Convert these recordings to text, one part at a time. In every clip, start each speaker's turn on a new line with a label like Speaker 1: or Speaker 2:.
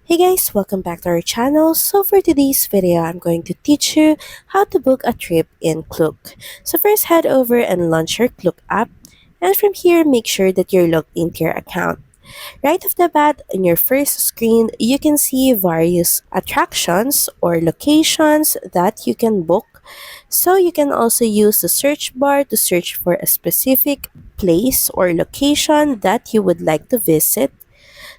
Speaker 1: Hey guys, welcome back to our channel. So for today's video, I'm going to teach you how to book a trip in Klook. So first head over and launch your Klook app. And from here, make sure that you're logged into your account. Right off the bat, on your first screen, you can see various attractions or locations that you can book. So you can also use the search bar to search for a specific place or location that you would like to visit.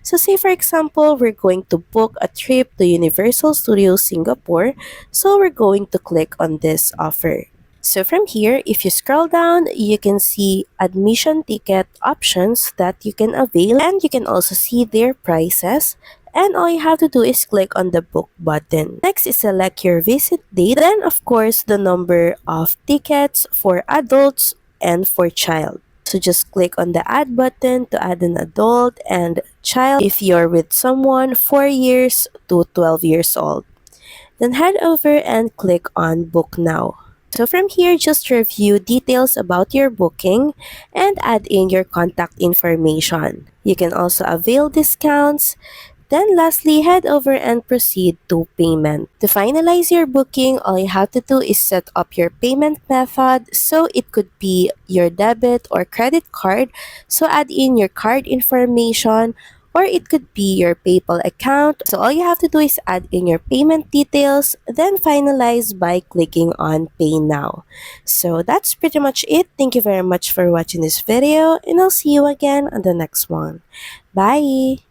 Speaker 1: So say for example, we're going to book a trip to Universal Studios Singapore. So we're going to click on this offer. So from here, if you scroll down, you can see admission ticket options that you can avail, and you can also see their prices. And all you have to do is click on the book button. Next is select your visit date. Then of course, the number of tickets for adults and for child. So just click on the add button to add an adult and child if you're with someone 4 years to 12 years old. Then head over and click on book now. So from here, just review details about your booking and add in your contact information. You can also avail discounts. Then lastly, head over and proceed to payment. To finalize your booking, all you have to do is set up your payment method. So it could be your debit or credit card. So add in your card information, or it could be your PayPal account. So all you have to do is add in your payment details, then finalize by clicking on Pay Now. So that's pretty much it. Thank you very much for watching this video, and I'll see you again on the next one. Bye!